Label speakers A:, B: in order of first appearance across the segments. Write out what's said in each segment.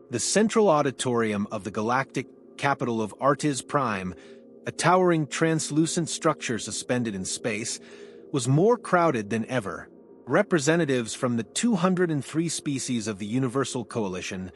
A: The central auditorium of the galactic capital of Artis Prime, a towering translucent structure suspended in space, was more crowded than ever. Representatives from the 203 species of the Universal Coalition,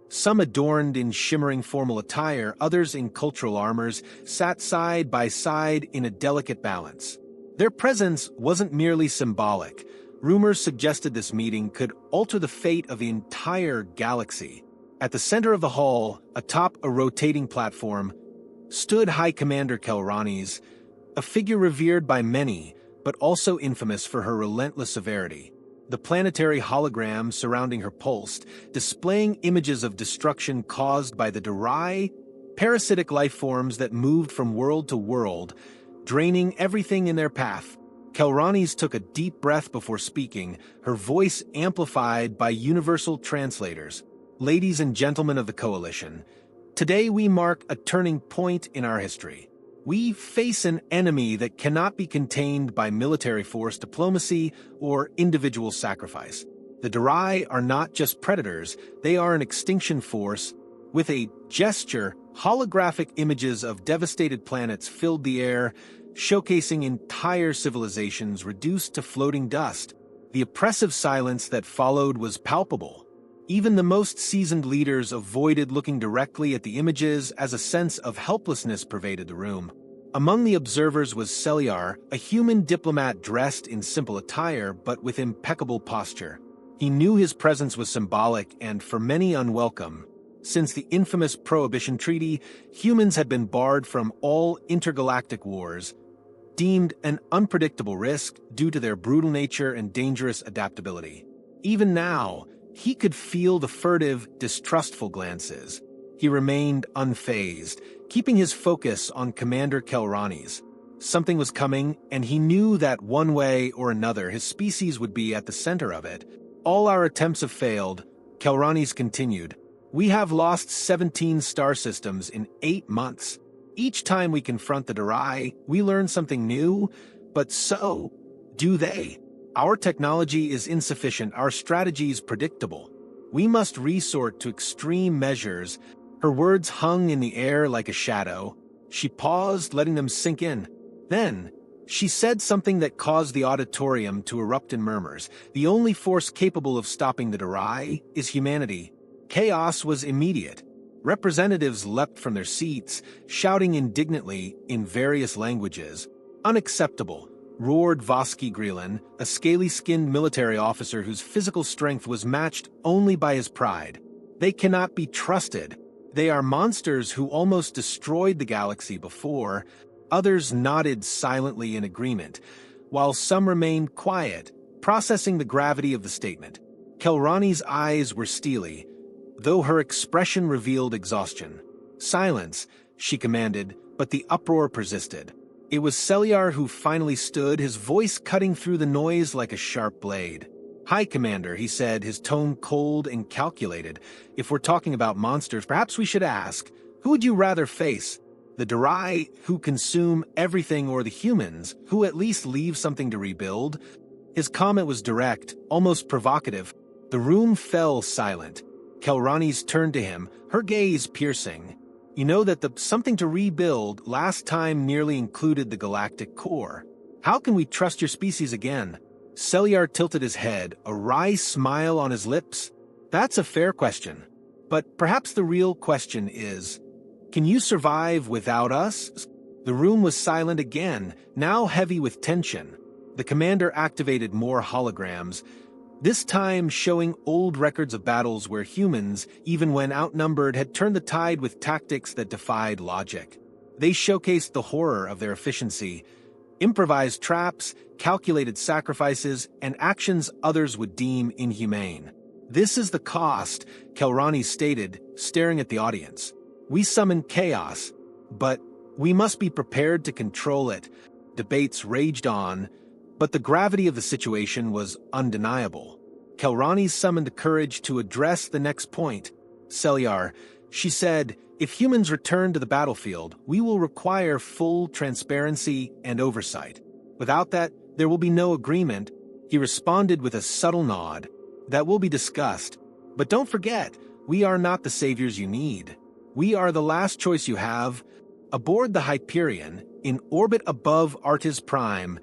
A: some adorned in shimmering formal attire, others in cultural armors, sat side by side in a delicate balance. Their presence wasn't merely symbolic. Rumors suggested this meeting could alter the fate of the entire galaxy. At the center of the hall, atop a rotating platform, stood High Commander Kelranis, a figure revered by many, but also infamous for her relentless severity. The planetary hologram surrounding her pulsed, displaying images of destruction caused by the Durai, parasitic life forms that moved from world to world, draining everything in their path. Kelranis took a deep breath before speaking, her voice amplified by universal translators. Ladies and gentlemen of the Coalition, today we mark a turning point in our history. We face an enemy that cannot be contained by military force, diplomacy, or individual sacrifice. The Durai are not just predators, they are an extinction force. With a gesture, holographic images of devastated planets filled the air, showcasing entire civilizations reduced to floating dust. The oppressive silence that followed was palpable. Even the most seasoned leaders avoided looking directly at the images as a sense of helplessness pervaded the room. Among the observers was Celiar, a human diplomat dressed in simple attire but with impeccable posture. He knew his presence was symbolic and, for many, unwelcome. Since the infamous Prohibition Treaty, humans had been barred from all intergalactic wars, deemed an unpredictable risk due to their brutal nature and dangerous adaptability. Even now, he could feel the furtive, distrustful glances. He remained unfazed, keeping his focus on Commander Kelranis. Something was coming, and he knew that one way or another his species would be at the center of it. All our attempts have failed, Kelranis continued. We have lost 17 star systems in 8 months. Each time we confront the Durai, we learn something new, but so do they. Our technology is insufficient, our strategies predictable. We must resort to extreme measures. Her words hung in the air like a shadow. She paused, letting them sink in. Then, she said something that caused the auditorium to erupt in murmurs. The only force capable of stopping the Durai is humanity. Chaos was immediate. Representatives leapt from their seats, shouting indignantly in various languages. Unacceptable, roared Vosky Grelin, a scaly-skinned military officer whose physical strength was matched only by his pride. They cannot be trusted. They are monsters who almost destroyed the galaxy before. Others nodded silently in agreement, while some remained quiet, processing the gravity of the statement. Kelranis' eyes were steely, though her expression revealed exhaustion. Silence, she commanded, but the uproar persisted. It was Celiar who finally stood, his voice cutting through the noise like a sharp blade. High Commander, he said, his tone cold and calculated. If we're talking about monsters, perhaps we should ask, who would you rather face? The Durai, who consume everything, or the humans, who at least leave something to rebuild? His comment was direct, almost provocative. The room fell silent. Kelranis turned to him, her gaze piercing. You know that the something to rebuild last time nearly included the galactic core. How can we trust your species again? Celiar tilted his head, a wry smile on his lips. That's a fair question. But perhaps the real question is, can you survive without us? The room was silent again, now heavy with tension. The commander activated more holograms, this time showing old records of battles where humans, even when outnumbered, had turned the tide with tactics that defied logic. They showcased the horror of their efficiency, improvised traps, calculated sacrifices, and actions others would deem inhumane. This is the cost, Kelranis stated, staring at the audience. We summon chaos, but we must be prepared to control it. Debates raged on, but the gravity of the situation was undeniable. Kelranis summoned the courage to address the next point. Celiar, she said, if humans return to the battlefield, we will require full transparency and oversight. Without that, there will be no agreement. He responded with a subtle nod. That will be discussed. But don't forget, We are not the saviors you need. We are the last choice you have. Aboard the Hyperion, in orbit above Artis Prime,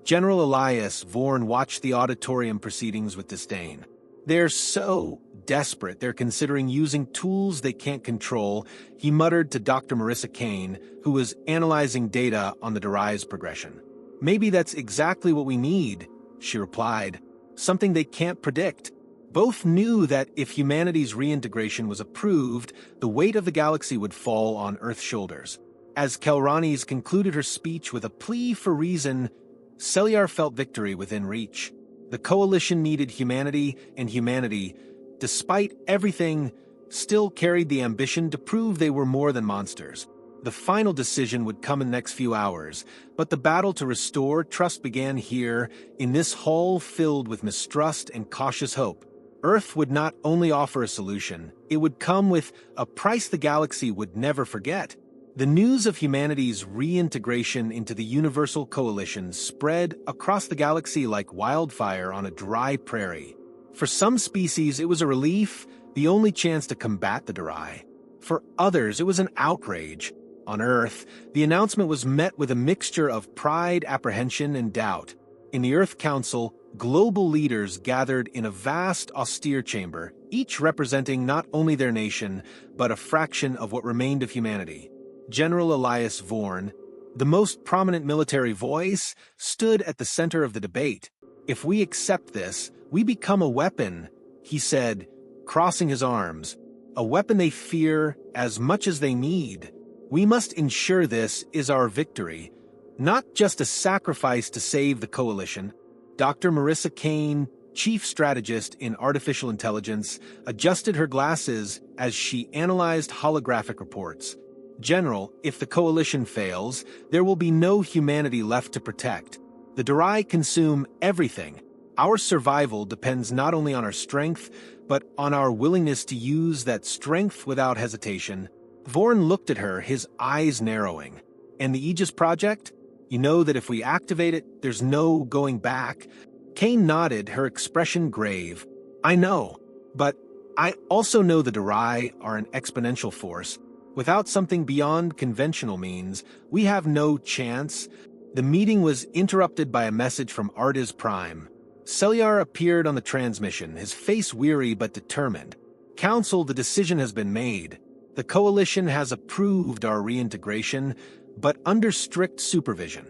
A: General Elias Vorn watched the auditorium proceedings with disdain. They're so desperate they're considering using tools they can't control, he muttered to Dr. Marissa Kane, who was analyzing data on the Dari's progression. Maybe that's exactly what we need, she replied. Something they can't predict. Both knew that if humanity's reintegration was approved, the weight of the galaxy would fall on Earth's shoulders. As Kelranis concluded her speech with a plea for reason, Selyar felt victory within reach. The Coalition needed humanity, and humanity, despite everything, still carried the ambition to prove they were more than monsters. The final decision would come in the next few hours, but the battle to restore trust began here, in this hall filled with mistrust and cautious hope. Earth would not only offer a solution, it would come with a price the galaxy would never forget. The news of humanity's reintegration into the Universal Coalition spread across the galaxy like wildfire on a dry prairie. For some species, it was a relief, the only chance to combat the Dari. For others, it was an outrage. On Earth, the announcement was met with a mixture of pride, apprehension, and doubt. In the Earth Council, global leaders gathered in a vast, austere chamber, each representing not only their nation, but a fraction of what remained of humanity. General Elias Vorn, the most prominent military voice, stood at the center of the debate. If we accept this, we become a weapon, he said, crossing his arms. A weapon they fear as much as they need. We must ensure this is our victory, not just a sacrifice to save the Coalition. Dr. Marissa Kane, chief strategist in artificial intelligence, adjusted her glasses as she analyzed holographic reports. General, if the Coalition fails, there will be no humanity left to protect. The Dari consume everything. Our survival depends not only on our strength, but on our willingness to use that strength without hesitation. Vorn looked at her, his eyes narrowing. And the Aegis project? You know that if we activate it, there's no going back. Kane nodded, her expression grave. I know, but I also know the Dari are an exponential force. Without something beyond conventional means, we have no chance. The meeting was interrupted by a message from Artis Prime. Selyar appeared on the transmission, his face weary but determined. Council, the decision has been made. The Coalition has approved our reintegration, but under strict supervision.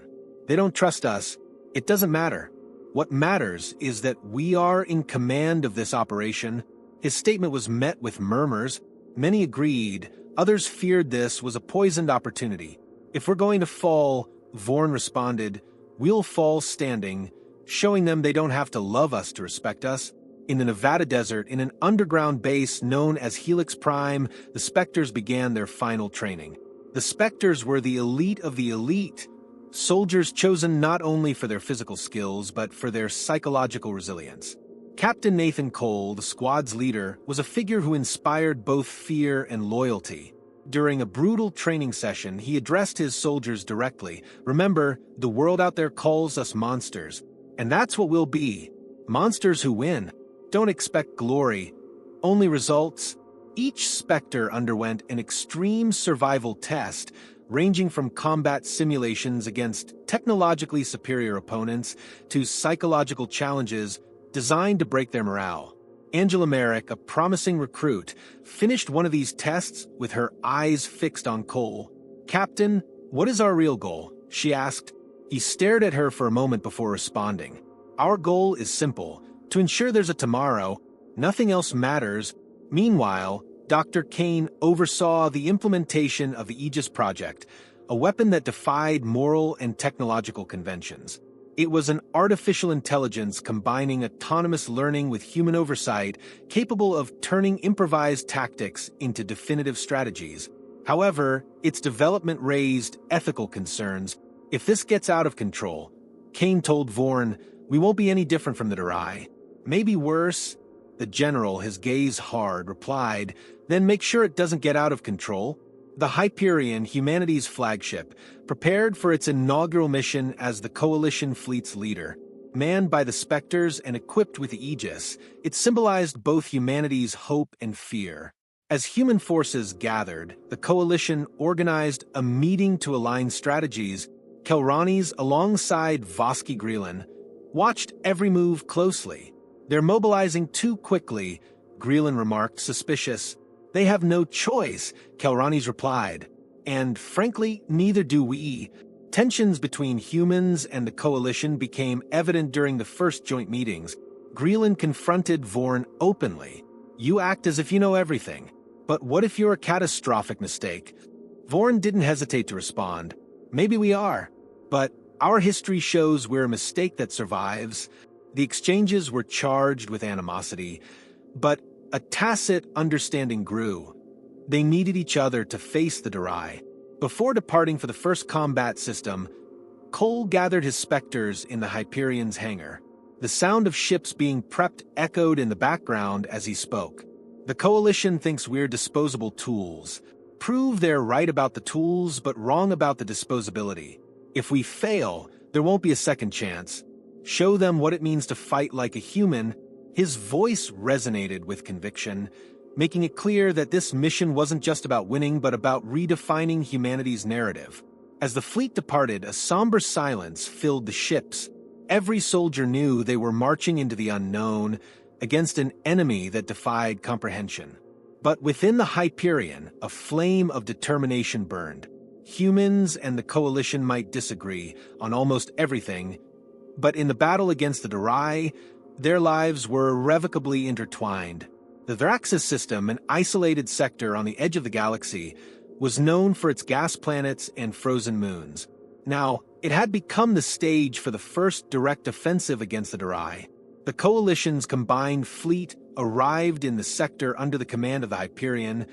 A: They don't trust us. It doesn't matter. What matters is that we are in command of this operation. His statement was met with murmurs. Many agreed. Others feared this was a poisoned opportunity. If we're going to fall, Vorn responded, we'll fall standing, showing them they don't have to love us to respect us. In the Nevada desert, in an underground base known as Helix Prime, the Spectres began their final training. The Spectres were the elite of the elite, soldiers chosen not only for their physical skills, but for their psychological resilience. Captain Nathan Cole, the squad's leader, was a figure who inspired both fear and loyalty. During a brutal training session, he addressed his soldiers directly. Remember, the world out there calls us monsters. And that's what we'll be. Monsters who win. Don't expect glory, only results. Each Spectre underwent an extreme survival test, ranging from combat simulations against technologically superior opponents to psychological challenges designed to break their morale. Angela Merrick, a promising recruit, finished one of these tests with her eyes fixed on Cole. Captain, what is our real goal? She asked. He stared at her for a moment before responding. Our goal is simple, to ensure there's a tomorrow. Nothing else matters. Meanwhile, Dr. Kane oversaw the implementation of the Aegis project, a weapon that defied moral and technological conventions. It was an artificial intelligence combining autonomous learning with human oversight, capable of turning improvised tactics into definitive strategies. However, its development raised ethical concerns. If this gets out of control, Kane told Vorn, we won't be any different from the Dari. Maybe worse. The general, his gaze hard, replied, then make sure it doesn't get out of control. The Hyperion, humanity's flagship, prepared for its inaugural mission as the Coalition fleet's leader. Manned by the Spectres and equipped with the Aegis, it symbolized both humanity's hope and fear. As human forces gathered, the coalition organized a meeting to align strategies. Kelranis, alongside Voski Greelan, watched every move closely. "They're mobilizing too quickly," Greelan remarked, suspicious. "They have no choice," Kelranis replied. "And frankly, neither do we." Tensions between humans and the coalition became evident during the first joint meetings. Greelan confronted Vorn openly. "You act as if you know everything. But what if you're a catastrophic mistake?" Vorn didn't hesitate to respond. "Maybe we are. But our history shows we're a mistake that survives." The exchanges were charged with animosity, but a tacit understanding grew. They needed each other to face the Darai. Before departing for the first combat system, Cole gathered his specters in the Hyperion's hangar. The sound of ships being prepped echoed in the background as he spoke. "The Coalition thinks we're disposable tools. Prove they're right about the tools but wrong about the disposability. If we fail, there won't be a second chance. Show them what it means to fight like a human." His voice resonated with conviction, making it clear that this mission wasn't just about winning but about redefining humanity's narrative. As the fleet departed, a somber silence filled the ships. Every soldier knew they were marching into the unknown, against an enemy that defied comprehension. But within the Hyperion, a flame of determination burned. Humans and the Coalition might disagree on almost everything, but in the battle against the Darai, their lives were irrevocably intertwined. The Draxis system, an isolated sector on the edge of the galaxy, was known for its gas planets and frozen moons. Now, it had become the stage for the first direct offensive against the Darai. The Coalition's combined fleet arrived in the sector under the command of the Hyperion,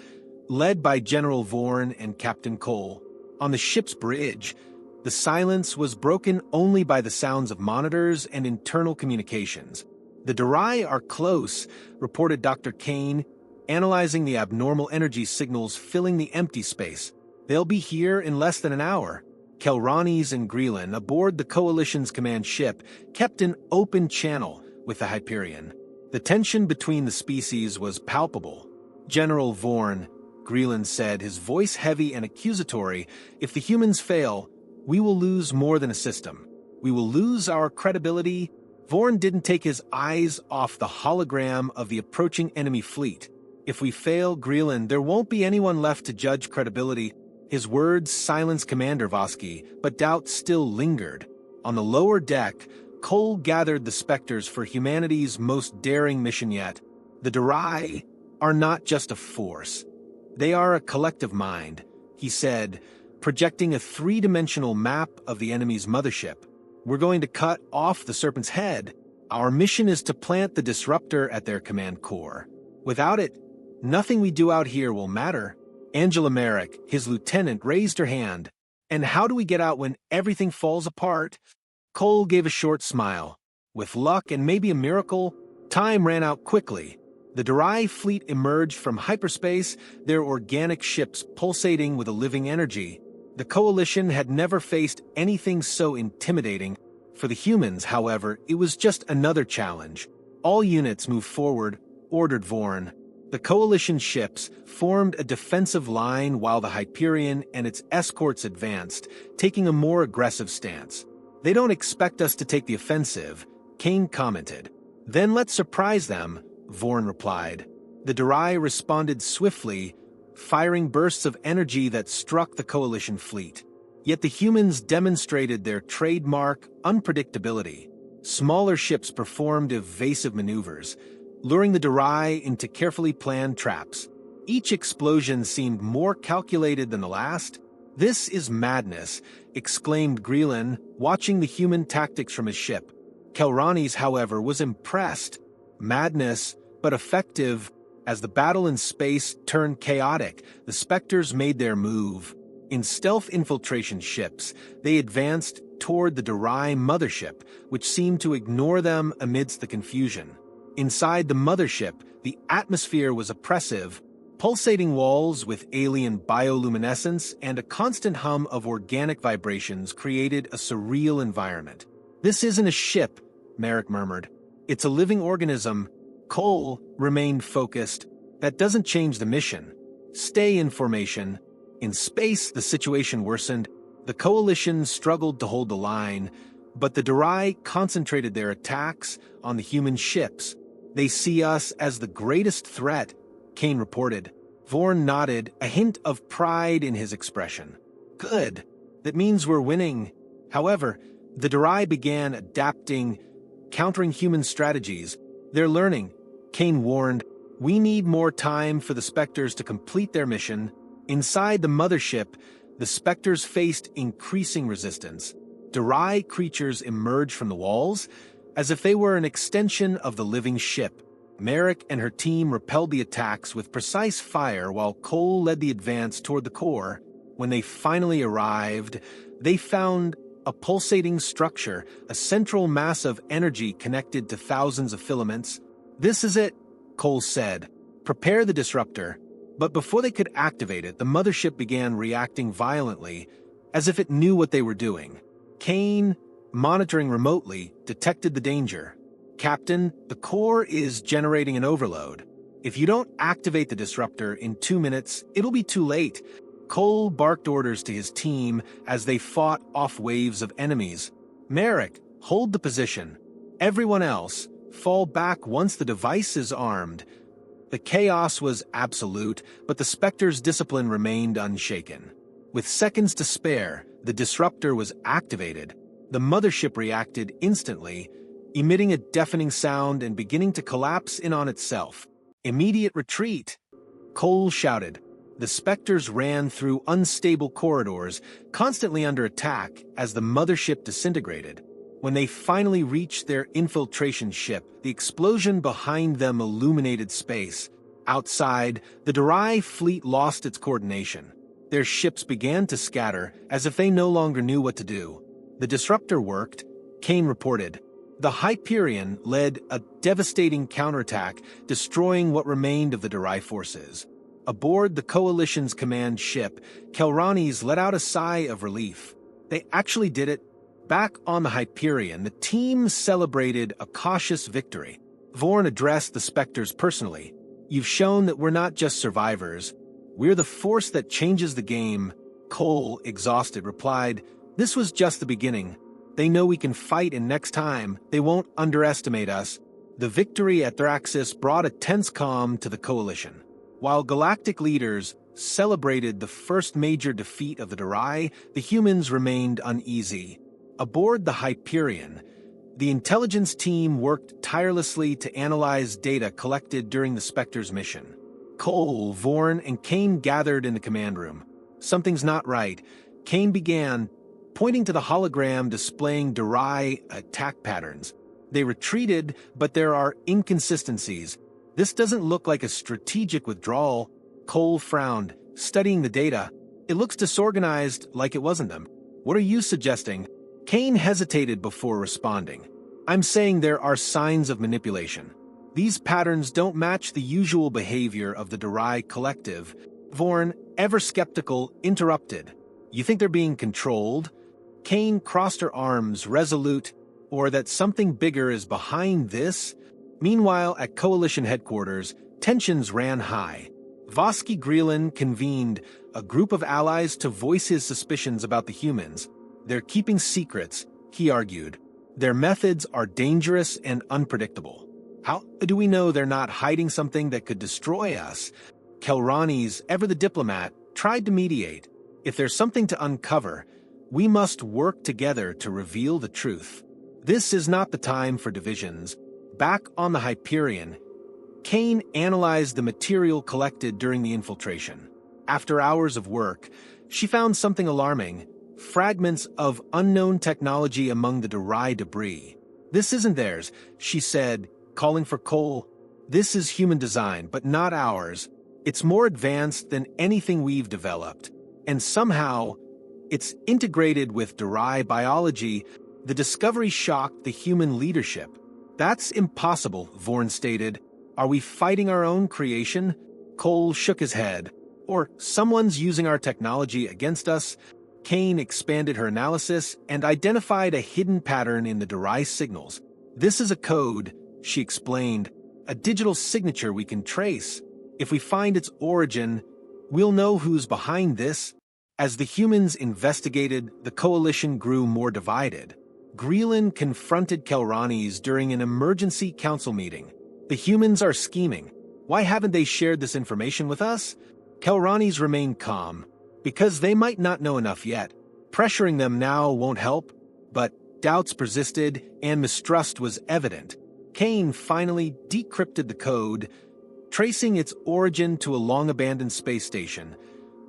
A: led by General Vorn and Captain Cole. On the ship's bridge, the silence was broken only by the sounds of monitors and internal communications. "The Darai are close," reported Dr. Kane, analyzing the abnormal energy signals filling the empty space. "They'll be here in less than an hour." Kelranis and Greelan, aboard the Coalition's command ship, kept an open channel with the Hyperion. The tension between the species was palpable. "General Vorn," Greelan said, his voice heavy and accusatory, "if the humans fail, we will lose more than a system. We will lose our credibility." Vorn didn't take his eyes off the hologram of the approaching enemy fleet. "If we fail, Greelan, there won't be anyone left to judge credibility." His words silenced Commander Voski, but doubt still lingered. On the lower deck, Cole gathered the specters for humanity's most daring mission yet. "The Darai are not just a force. They are a collective mind," he said, projecting a three-dimensional map of the enemy's mothership. "We're going to cut off the Serpent's head. Our mission is to plant the disruptor at their command core. Without it, nothing we do out here will matter." Angela Merrick, his lieutenant, raised her hand. "And how do we get out when everything falls apart?" Cole gave a short smile. "With luck and maybe a miracle." Time ran out quickly. The Darai fleet emerged from hyperspace, their organic ships pulsating with a living energy. The Coalition had never faced anything so intimidating. For the humans, however, it was just another challenge. "All units move forward," ordered Vorn. The Coalition ships formed a defensive line while the Hyperion and its escorts advanced, taking a more aggressive stance. "They don't expect us to take the offensive," Kane commented. "Then let's surprise them," Vorn replied. The Darai responded swiftly, firing bursts of energy that struck the Coalition fleet. Yet the humans demonstrated their trademark unpredictability. Smaller ships performed evasive maneuvers, luring the Darai into carefully planned traps. Each explosion seemed more calculated than the last. "This is madness," exclaimed Greelan, watching the human tactics from his ship. Kelranis, however, was impressed. Madness, but effective. As the battle in space turned chaotic, the Spectres made their move. In stealth infiltration ships, they advanced toward the Darai mothership, which seemed to ignore them amidst the confusion. Inside the mothership, the atmosphere was oppressive. Pulsating walls with alien bioluminescence and a constant hum of organic vibrations created a surreal environment. "This isn't a ship," Merrick murmured. "It's a living organism." Cole remained focused. That doesn't change the mission. Stay in formation. In space, the situation worsened. The Coalition struggled to hold the line, but the Durai concentrated their attacks on the human ships. They see us as the greatest threat, Kane reported. Vorn nodded, a hint of pride in his expression. Good. That means we're winning. However, the Durai began adapting, countering human strategies. They're learning. Kane warned, we need more time for the Spectres to complete their mission. Inside the mothership, the Spectres faced increasing resistance. Durai creatures emerged from the walls, as if they were an extension of the living ship. Merrick and her team repelled the attacks with precise fire while Cole led the advance toward the core. When they finally arrived, they found a pulsating structure, a central mass of energy connected to thousands of filaments. This is it, Cole said. Prepare the disruptor. But before they could activate it, the mothership began reacting violently, as if it knew what they were doing. Kane, monitoring remotely, detected the danger. Captain, the core is generating an overload. If you don't activate the disruptor in 2 minutes, it'll be too late. Cole barked orders to his team as they fought off waves of enemies. Merrick, hold the position. Everyone else, fall back once the device is armed. The chaos was absolute, but the Spectre's discipline remained unshaken. With seconds to spare, the disruptor was activated. The mothership reacted instantly, emitting a deafening sound and beginning to collapse in on itself. Immediate retreat! Cole shouted. The Spectres ran through unstable corridors, constantly under attack as the mothership disintegrated. When they finally reached their infiltration ship, the explosion behind them illuminated space. Outside, the Durai fleet lost its coordination. Their ships began to scatter, as if they no longer knew what to do. The disruptor worked, Kane reported. The Hyperion led a devastating counterattack, destroying what remained of the Durai forces. Aboard the Coalition's command ship, Kelranis let out a sigh of relief. They actually did it. Back on the Hyperion, the team celebrated a cautious victory. Vorn addressed the Spectres personally. You've shown that we're not just survivors. We're the force that changes the game. Cole, exhausted, replied, this was just the beginning. They know we can fight, and next time, they won't underestimate us. The victory at Draxis brought a tense calm to the Coalition. While galactic leaders celebrated the first major defeat of the Durai, the humans remained uneasy. Aboard the Hyperion, the intelligence team worked tirelessly to analyze data collected during the Spectre's mission. Cole, Vorn, and Kane gathered in the command room. Something's not right. Kane began, pointing to the hologram displaying Durai attack patterns. They retreated, but there are inconsistencies. This doesn't look like a strategic withdrawal. Cole frowned, studying the data. It looks disorganized, like it wasn't them. What are you suggesting? Kane hesitated before responding. I'm saying there are signs of manipulation. These patterns don't match the usual behavior of the Durai collective. Vorn, ever skeptical, interrupted. You think they're being controlled? Kane crossed her arms, resolute, or that something bigger is behind this? Meanwhile, at Coalition headquarters, tensions ran high. Voski Grelin convened a group of allies to voice his suspicions about the humans. They're keeping secrets, he argued. Their methods are dangerous and unpredictable. How do we know they're not hiding something that could destroy us? Kelranis, ever the diplomat, tried to mediate. If there's something to uncover, we must work together to reveal the truth. This is not the time for divisions. Back on the Hyperion, Kane analyzed the material collected during the infiltration. After hours of work, she found something alarming. Fragments of unknown technology among the Durai debris. This isn't theirs, she said, calling for Cole. This is human design, but not ours. It's more advanced than anything we've developed. And somehow, it's integrated with Durai biology. The discovery shocked the human leadership. That's impossible, Vorn stated. Are we fighting our own creation? Cole shook his head. Or someone's using our technology against us? Kane expanded her analysis and identified a hidden pattern in the Durai signals. This is a code, she explained, a digital signature we can trace. If we find its origin, we'll know who's behind this. As the humans investigated, the coalition grew more divided. Greelan confronted Kelranis during an emergency council meeting. The humans are scheming. Why haven't they shared this information with us? Kelranis remained calm, because they might not know enough yet. Pressuring them now won't help, but doubts persisted and mistrust was evident. Kane finally decrypted the code, tracing its origin to a long-abandoned space station,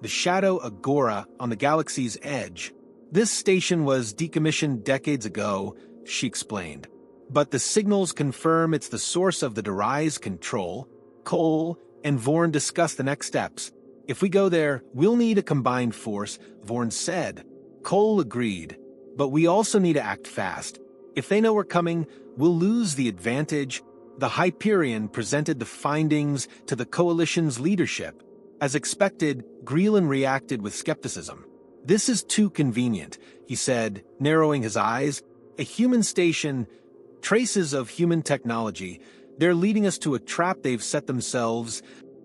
A: the Shadow Agora on the galaxy's edge. This station was decommissioned decades ago, she explained. But the signals confirm it's the source of the Darai's control. Cole and Vorn discussed the next steps. If we go there, we'll need a combined force, Vorn said. Cole agreed. But we also need to act fast. If they know we're coming, we'll lose the advantage. The Hyperion presented the findings to the Coalition's leadership. As expected, Greelan reacted with skepticism. This is too convenient, he said, narrowing his eyes. A human station, traces of human technology. They're leading us to a trap they've set themselves.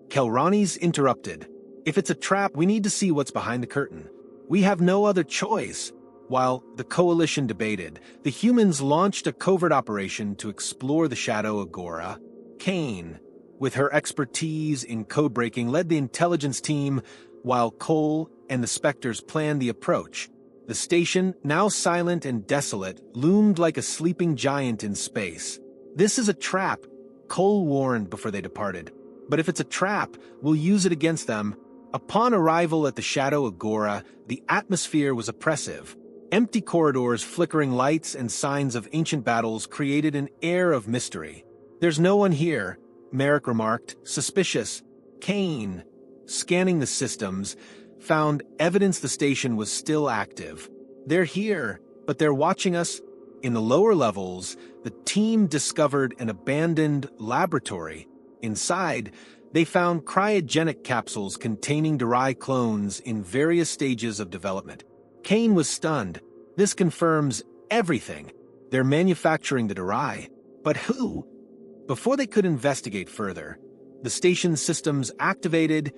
A: Kelranis interrupted. If it's a trap, we need to see what's behind the curtain. We have no other choice. While the Coalition debated, the humans launched a covert operation to explore the Shadow Agora. Kane, with her expertise in code-breaking, led the intelligence team, while Cole and the Spectres planned the approach. The station, now silent and desolate, loomed like a sleeping giant in space. This is a trap, Cole warned before they departed. But if it's a trap, we'll use it against them. Upon arrival at the Shadow Agora, the atmosphere was oppressive. Empty corridors, flickering lights, and signs of ancient battles created an air of mystery. There's no one here, Merrick remarked, suspicious. Kane, scanning the systems, found evidence the station was still active. They're here, but they're watching us. In the lower levels, the team discovered an abandoned laboratory. Inside, they found cryogenic capsules containing Darai clones in various stages of development. Kane was stunned. This confirms everything. They're manufacturing the Darai. But who? Before they could investigate further, the station's systems activated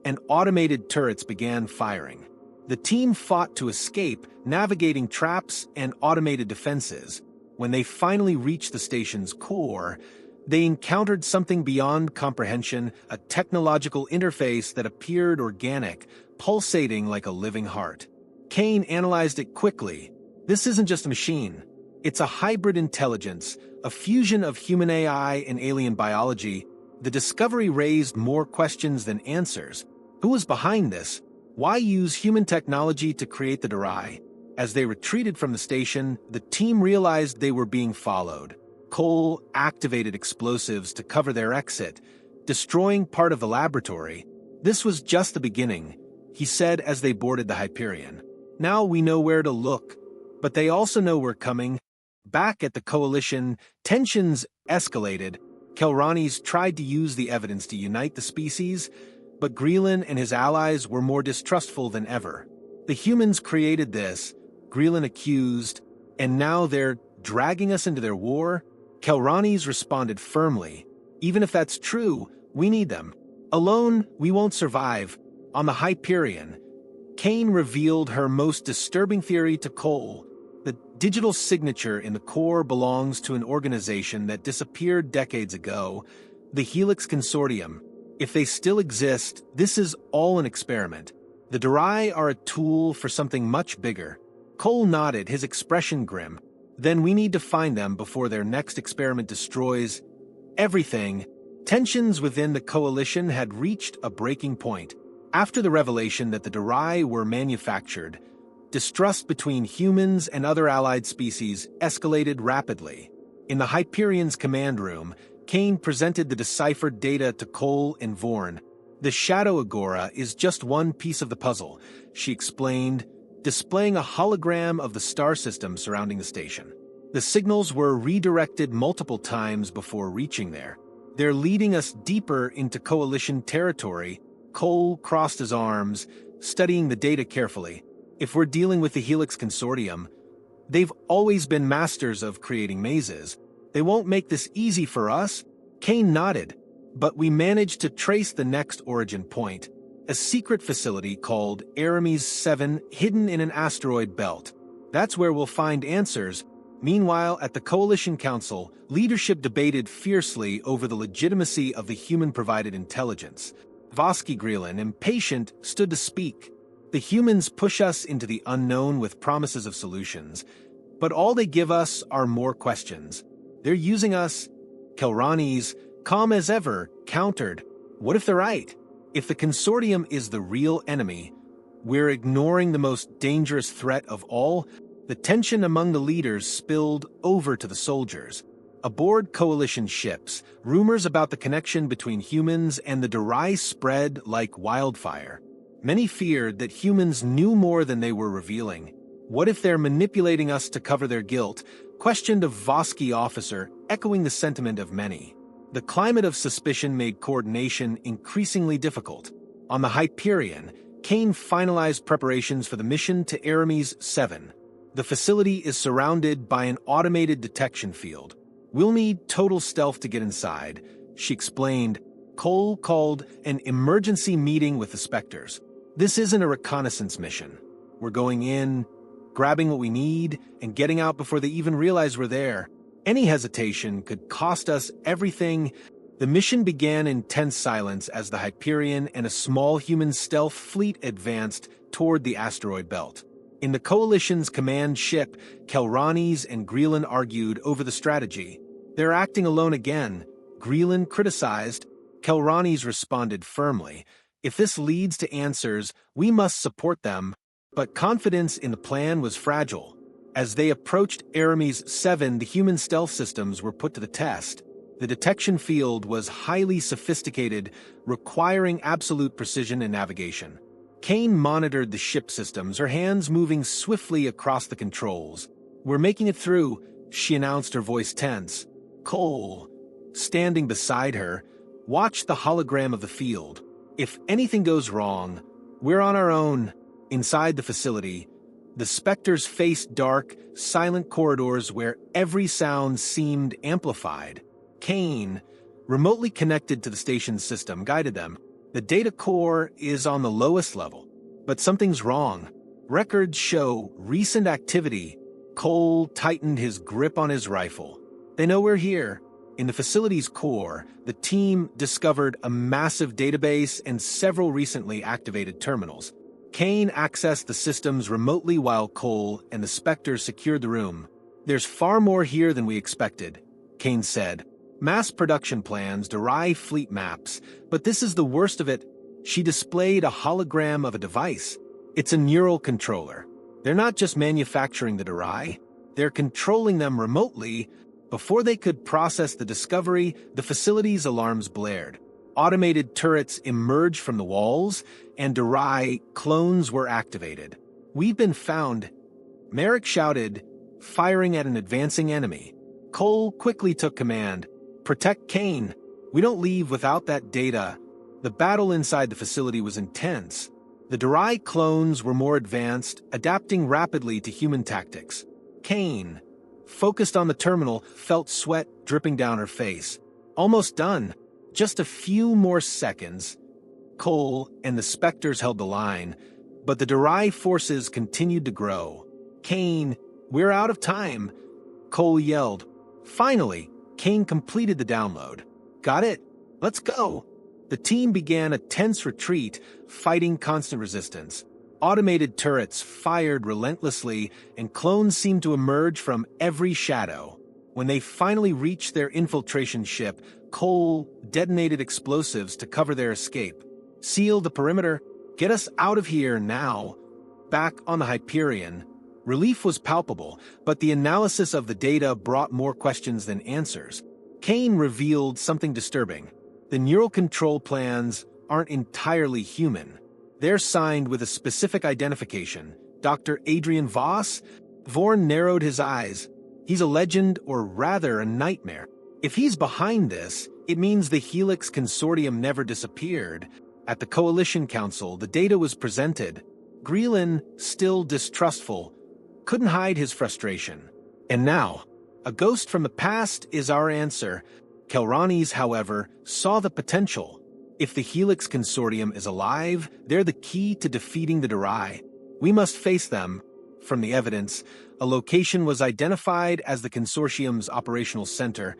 A: and automated turrets began firing. The team fought to escape, navigating traps and automated defenses. When they finally reached the station's core, they encountered something beyond comprehension, a technological interface that appeared organic, pulsating like a living heart. Kane analyzed it quickly. This isn't just a machine. It's a hybrid intelligence, a fusion of human AI and alien biology. The discovery raised more questions than answers. Who was behind this? Why use human technology to create the Darai? As they retreated from the station, the team realized they were being followed. Cole activated explosives to cover their exit, destroying part of the laboratory. This was just the beginning, he said as they boarded the Hyperion. Now we know where to look, but they also know we're coming. Back at the Coalition, tensions escalated. Kelranis tried to use the evidence to unite the species, but Greelan and his allies were more distrustful than ever. The humans created this, Greelan accused, and now they're dragging us into their war? Kelranis responded firmly. Even if that's true, we need them. Alone, we won't survive. On the Hyperion, Kane revealed her most disturbing theory to Cole. The digital signature in the core belongs to an organization that disappeared decades ago, the Helix Consortium. If they still exist, this is all an experiment. The Darai are a tool for something much bigger. Cole nodded, his expression grim. Then we need to find them before their next experiment destroys everything. Tensions within the Coalition had reached a breaking point. After the revelation that the Darai were manufactured, distrust between humans and other allied species escalated rapidly. In the Hyperion's command room, Kane presented the deciphered data to Cole and Vorn. The Shadow Agora is just one piece of the puzzle, she explained, displaying a hologram of the star system surrounding the station. The signals were redirected multiple times before reaching there. They're leading us deeper into Coalition territory. Cole crossed his arms, studying the data carefully. If we're dealing with the Helix Consortium, they've always been masters of creating mazes. They won't make this easy for us. Kane nodded. But we managed to trace the next origin point, a secret facility called Aramis 7 hidden in an asteroid belt. That's where we'll find answers. Meanwhile, at the Coalition Council, leadership debated fiercely over the legitimacy of the human-provided intelligence. Vosky Grelin, impatient, stood to speak. The humans push us into the unknown with promises of solutions, but all they give us are more questions. They're using us. Kelranis, calm as ever, countered. What if they're right? If the consortium is the real enemy, we're ignoring the most dangerous threat of all. The tension among the leaders spilled over to the soldiers. Aboard coalition ships, rumors about the connection between humans and the Durai spread like wildfire. Many feared that humans knew more than they were revealing. What if they're manipulating us to cover their guilt? Questioned a Vosky officer, echoing the sentiment of many. The climate of suspicion made coordination increasingly difficult. On the Hyperion, Kane finalized preparations for the mission to Aramis 7. The facility is surrounded by an automated detection field. We'll need total stealth to get inside, she explained. Cole called an emergency meeting with the Spectres. This isn't a reconnaissance mission. We're going in, grabbing what we need, and getting out before they even realize we're there. Any hesitation could cost us everything. The mission began in tense silence as the Hyperion and a small human stealth fleet advanced toward the asteroid belt. In the Coalition's command ship, Kelranis and Grelin argued over the strategy. They're acting alone again, Grelin criticized. Kelranis responded firmly. If this leads to answers, we must support them. But confidence in the plan was fragile. As they approached Aramis 7, the human stealth systems were put to the test. The detection field was highly sophisticated, requiring absolute precision and navigation. Kane monitored the ship systems, her hands moving swiftly across the controls. We're making it through, she announced, her voice tense. Cole, standing beside her, watched the hologram of the field. If anything goes wrong, we're on our own. Inside the facility, the Spectres faced dark, silent corridors where every sound seemed amplified. Kane, remotely connected to the station's system, guided them. The data core is on the lowest level, but something's wrong. Records show recent activity. Cole tightened his grip on his rifle. They know we're here. In the facility's core, the team discovered a massive database and several recently activated terminals. Kane accessed the systems remotely while Cole and the Spectres secured the room. There's far more here than we expected, Kane said. Mass production plans, Durai fleet maps, but this is the worst of it. She displayed a hologram of a device. It's a neural controller. They're not just manufacturing the Durai, they're controlling them remotely. Before they could process the discovery, the facility's alarms blared. Automated turrets emerged from the walls, and Durai clones were activated. We've been found, Merrick shouted, firing at an advancing enemy. Cole quickly took command. Protect Kane. We don't leave without that data. The battle inside the facility was intense. The Durai clones were more advanced, adapting rapidly to human tactics. Kane, focused on the terminal, felt sweat dripping down her face. Almost done. Just a few more seconds. Cole and the Spectres held the line, but the Durai forces continued to grow. Kane, we're out of time, Cole yelled. Finally, Kane completed the download. Got it? Let's go. The team began a tense retreat, fighting constant resistance. Automated turrets fired relentlessly, and clones seemed to emerge from every shadow. When they finally reached their infiltration ship, Cole detonated explosives to cover their escape. Seal the perimeter. Get us out of here now. Back on the Hyperion, relief was palpable, but the analysis of the data brought more questions than answers. Kane revealed something disturbing. The neural control plans aren't entirely human. They're signed with a specific identification. Dr. Adrian Voss? Vorn narrowed his eyes. He's a legend, or rather a nightmare. If he's behind this, it means the Helix Consortium never disappeared. At the Coalition Council, the data was presented. Grelin, still distrustful, couldn't hide his frustration. And now, a ghost from the past is our answer. Kelranis, however, saw the potential. If the Helix Consortium is alive, they're the key to defeating the Durai. We must face them. From the evidence, a location was identified as the consortium's operational center,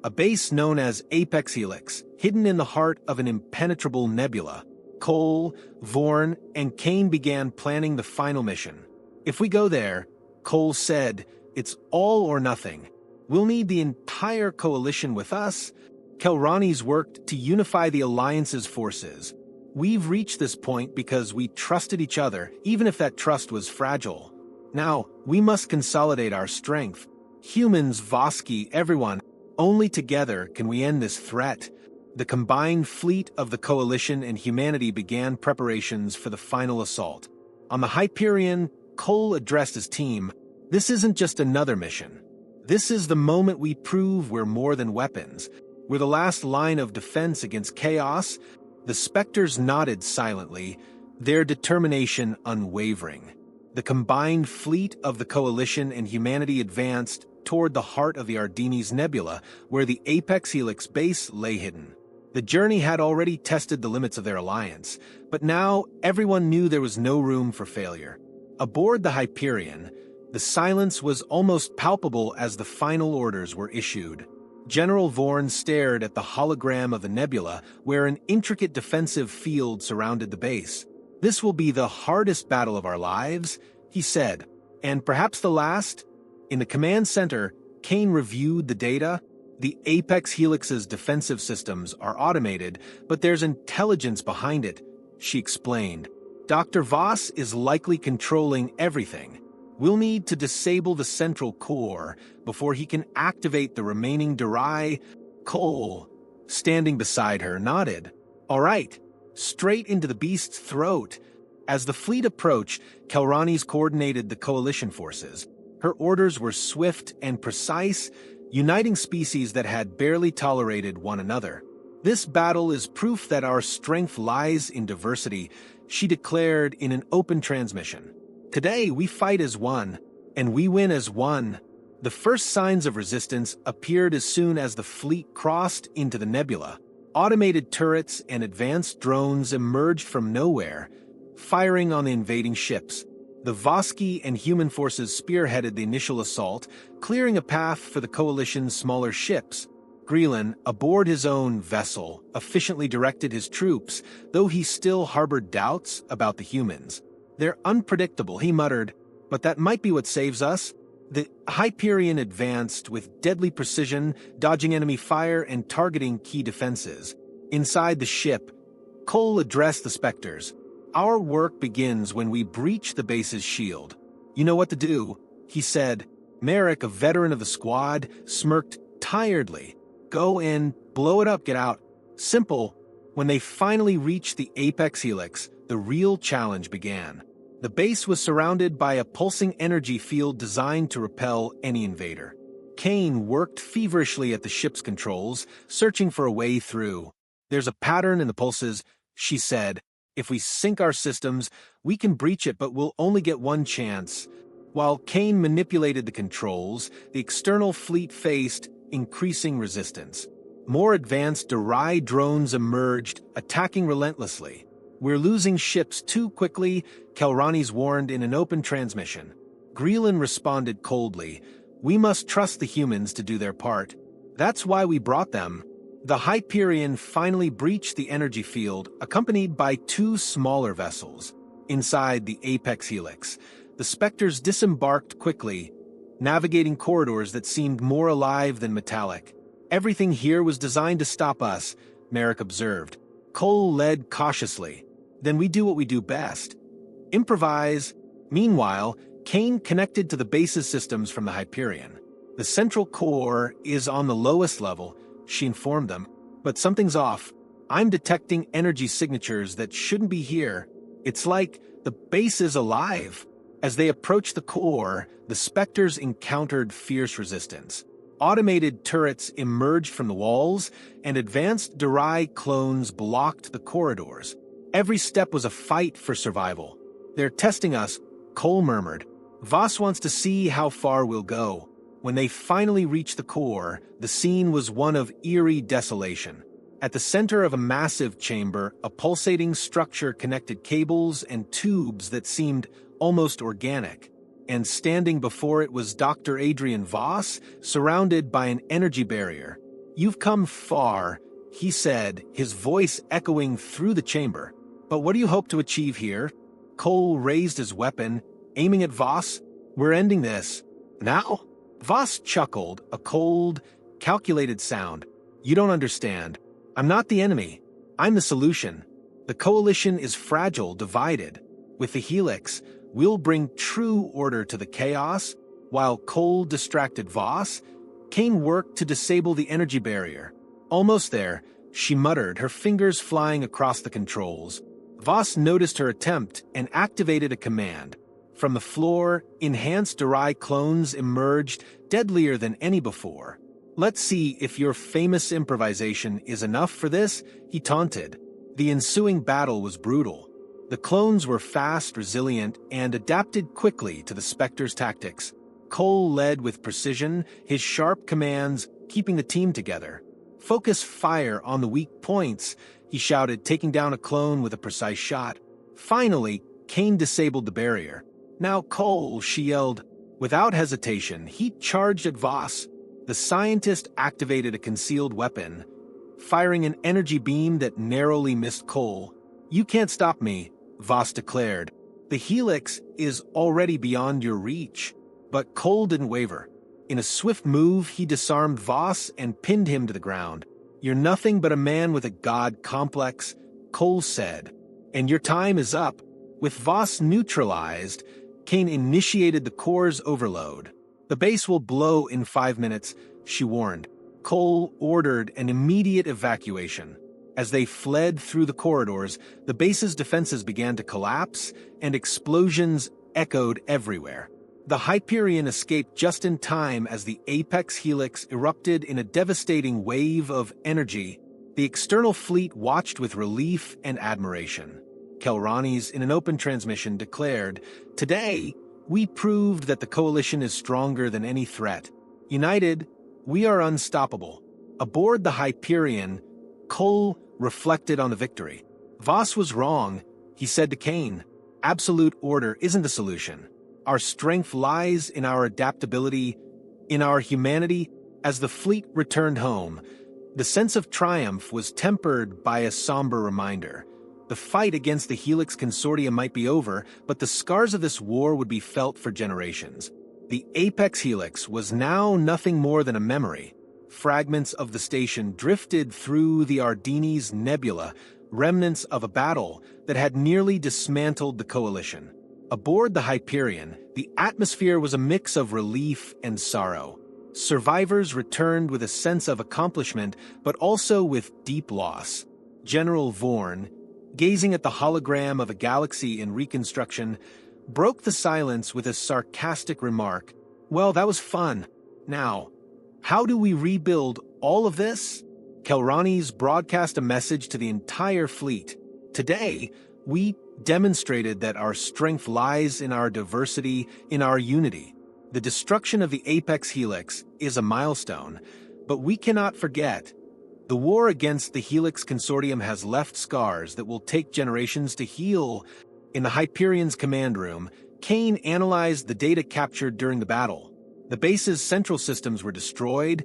A: a base known as Apex Helix, hidden in the heart of an impenetrable nebula. Cole, Vorn, and Kane began planning the final mission. If we go there, Cole said, it's all or nothing. We'll need the entire coalition with us. Kelranis worked to unify the Alliance's forces. We've reached this point because we trusted each other, even if that trust was fragile. Now, we must consolidate our strength. Humans, Voski, everyone. Only together can we end this threat. The combined fleet of the Coalition and humanity began preparations for the final assault. On the Hyperion, Cole addressed his team. This isn't just another mission. This is the moment we prove we're more than weapons. We're the last line of defense against chaos. The Spectres nodded silently, their determination unwavering. The combined fleet of the Coalition and humanity advanced toward the heart of the Ardenes Nebula, where the Apex Helix base lay hidden. The journey had already tested the limits of their alliance, but now everyone knew there was no room for failure. Aboard the Hyperion, the silence was almost palpable as the final orders were issued. General Vorn stared at the hologram of the nebula, where an intricate defensive field surrounded the base. This will be the hardest battle of our lives, he said, and perhaps the last. In the command center, Kane reviewed the data. The Apex Helix's defensive systems are automated, but there's intelligence behind it, she explained. Dr. Voss is likely controlling everything. We'll need to disable the central core before he can activate the remaining Durai. Cole, standing beside her, nodded. All right, straight into the beast's throat. As the fleet approached, Kelranis coordinated the coalition forces. Her orders were swift and precise, uniting species that had barely tolerated one another. This battle is proof that our strength lies in diversity, she declared in an open transmission. Today we fight as one, and we win as one. The first signs of resistance appeared as soon as the fleet crossed into the nebula. Automated turrets and advanced drones emerged from nowhere, firing on the invading ships. The Voski and human forces spearheaded the initial assault, clearing a path for the coalition's smaller ships. Greelan, aboard his own vessel, efficiently directed his troops, though he still harbored doubts about the humans. They're unpredictable, he muttered, but that might be what saves us. The Hyperion advanced with deadly precision, dodging enemy fire and targeting key defenses. Inside the ship, Cole addressed the Spectres. Our work begins when we breach the base's shield. You know what to do, he said. Merrick, a veteran of the squad, smirked tiredly. Go in, blow it up, get out. Simple. When they finally reached the Apex Helix, the real challenge began. The base was surrounded by a pulsing energy field designed to repel any invader. Kane worked feverishly at the ship's controls, searching for a way through. There's a pattern in the pulses, she said. If we sync our systems, we can breach it, but we'll only get one chance. While Kane manipulated the controls, the external fleet faced increasing resistance. More advanced Durai drones emerged, attacking relentlessly. We're losing ships too quickly, Kelranis warned in an open transmission. Greelan responded coldly. We must trust the humans to do their part. That's why we brought them. The Hyperion finally breached the energy field, accompanied by two smaller vessels. Inside the Apex Helix, the Spectres disembarked quickly, navigating corridors that seemed more alive than metallic. Everything here was designed to stop us, Merrick observed. Cole led cautiously. Then we do what we do best. Improvise. Meanwhile, Kane connected to the base's systems from the Hyperion. The central core is on the lowest level, she informed them, but something's off. I'm detecting energy signatures that shouldn't be here. It's like the base is alive. As they approached the core, the Spectres encountered fierce resistance. Automated turrets emerged from the walls, and advanced Durai clones blocked the corridors. Every step was a fight for survival. They're testing us, Cole murmured. Voss wants to see how far we'll go. When they finally reached the core, the scene was one of eerie desolation. At the center of a massive chamber, a pulsating structure connected cables and tubes that seemed almost organic. And standing before it was Dr. Adrian Voss, surrounded by an energy barrier. "You've come far," he said, his voice echoing through the chamber. "But what do you hope to achieve here?" Cole raised his weapon, aiming at Voss. "We're ending this. Now?" Voss chuckled, a cold, calculated sound. "You don't understand. I'm not the enemy. I'm the solution. The coalition is fragile, divided. With the Helix, we'll bring true order to the chaos." While Cole distracted Voss, Kane worked to disable the energy barrier. "Almost there," she muttered, her fingers flying across the controls. Voss noticed her attempt and activated a command. From the floor, enhanced Durai clones emerged, deadlier than any before. "Let's see if your famous improvisation is enough for this," he taunted. The ensuing battle was brutal. The clones were fast, resilient, and adapted quickly to the Spectre's tactics. Cole led with precision, his sharp commands keeping the team together. "Focus fire on the weak points," he shouted, taking down a clone with a precise shot. Finally, Kane disabled the barrier. "Now, Cole," she yelled. Without hesitation, he charged at Voss. The scientist activated a concealed weapon, firing an energy beam that narrowly missed Cole. "You can't stop me," Voss declared. "The Helix is already beyond your reach." But Cole didn't waver. In a swift move, he disarmed Voss and pinned him to the ground. "You're nothing but a man with a god complex," Cole said. "And your time is up." With Voss neutralized, Kane initiated the core's overload. "The base will blow in 5 minutes," she warned. Cole ordered an immediate evacuation. As they fled through the corridors, the base's defenses began to collapse, and explosions echoed everywhere. The Hyperion escaped just in time as the Apex Helix erupted in a devastating wave of energy. The external fleet watched with relief and admiration. Kelranis, in an open transmission, declared, "Today, we proved that the coalition is stronger than any threat. United, we are unstoppable." Aboard the Hyperion, Cole reflected on the victory. Voss was wrong, he said to Kane. "Absolute order isn't the solution. Our strength lies in our adaptability, in our humanity." As the fleet returned home, the sense of triumph was tempered by a somber reminder. The fight against the Helix Consortium might be over, but the scars of this war would be felt for generations. The Apex Helix was now nothing more than a memory. Fragments of the station drifted through the Ardennes Nebula, remnants of a battle that had nearly dismantled the coalition. Aboard the Hyperion, the atmosphere was a mix of relief and sorrow. Survivors returned with a sense of accomplishment, but also with deep loss. General Vorn, gazing at the hologram of a galaxy in reconstruction, broke the silence with a sarcastic remark. "Well, that was fun. Now, how do we rebuild all of this?" Kelranis broadcast a message to the entire fleet. "Today, we demonstrated that our strength lies in our diversity, in our unity. The destruction of the Apex Helix is a milestone, but we cannot forget. The war against the Helix Consortium has left scars that will take generations to heal." In the Hyperion's command room, Kane analyzed the data captured during the battle. The base's central systems were destroyed,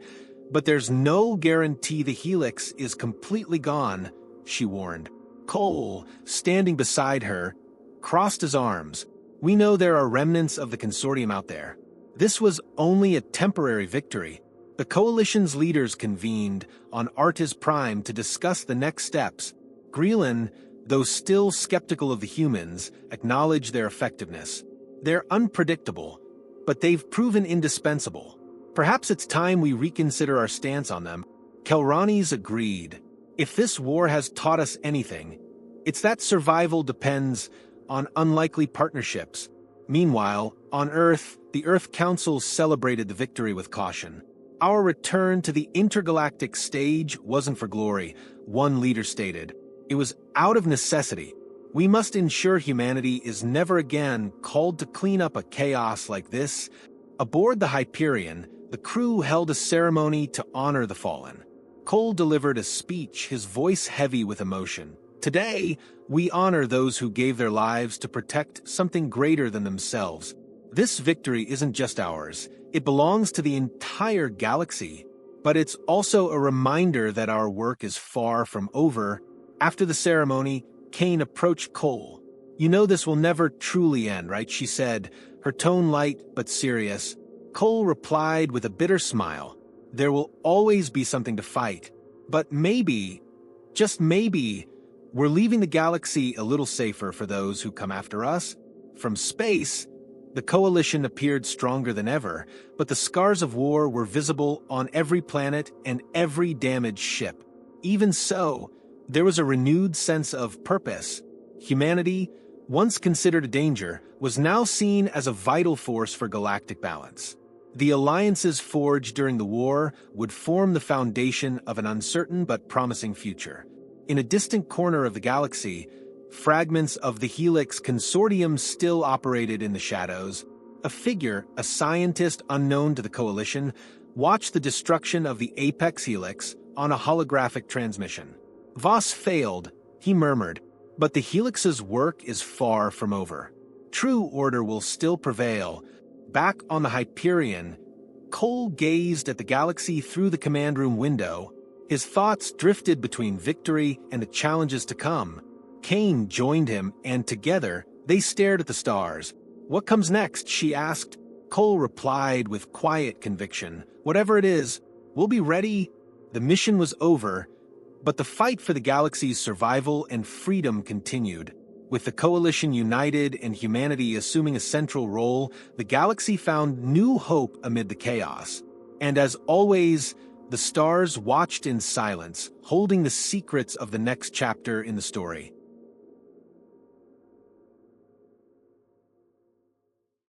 A: but there's no guarantee the Helix is completely gone, she warned. Cole, standing beside her, crossed his arms. "We know there are remnants of the Consortium out there. This was only a temporary victory." The Coalition's leaders convened on Artis Prime to discuss the next steps. Greelan, though still skeptical of the humans, acknowledged their effectiveness. "They're unpredictable, but they've proven indispensable. Perhaps it's time we reconsider our stance on them." Kelranis agreed. "If this war has taught us anything, it's that survival depends on unlikely partnerships." Meanwhile, on Earth, the Earth Council celebrated the victory with caution. "Our return to the intergalactic stage wasn't for glory," one leader stated. "It was out of necessity. We must ensure humanity is never again called to clean up a chaos like this." Aboard the Hyperion, The crew held a ceremony to honor the fallen. Cole delivered a speech, his voice heavy with emotion. Today, we honor those who gave their lives to protect something greater than themselves. This victory isn't just ours. It belongs to the entire galaxy. But it's also a reminder that our work is far from over. After the ceremony, Kane approached Cole. "You know this will never truly end, right?" she said, her tone light but serious. Cole replied with a bitter smile. "There will always be something to fight. But maybe, just maybe, we're leaving the galaxy a little safer for those who come after us." From space, the coalition appeared stronger than ever, but the scars of war were visible on every planet and every damaged ship. Even so, there was a renewed sense of purpose. Humanity, once considered a danger, was now seen as a vital force for galactic balance. The alliances forged during the war would form the foundation of an uncertain but promising future. In a distant corner of the galaxy, fragments of the Helix Consortium still operated in the shadows. A figure, a scientist unknown to the Coalition, watched the destruction of the Apex Helix on a holographic transmission. "Voss failed," he murmured, "but the Helix's work is far from over. True order will still prevail." Back on the Hyperion, Cole gazed at the galaxy through the command room window. His thoughts drifted between victory and the challenges to come. Kane joined him, and together, they stared at the stars. "What comes next?" she asked. Cole replied with quiet conviction. "Whatever it is, we'll be ready." The mission was over, but the fight for the galaxy's survival and freedom continued. With the Coalition united and humanity assuming a central role, the galaxy found new hope amid the chaos. And as always, the stars watched in silence, holding the secrets of the next chapter in the story.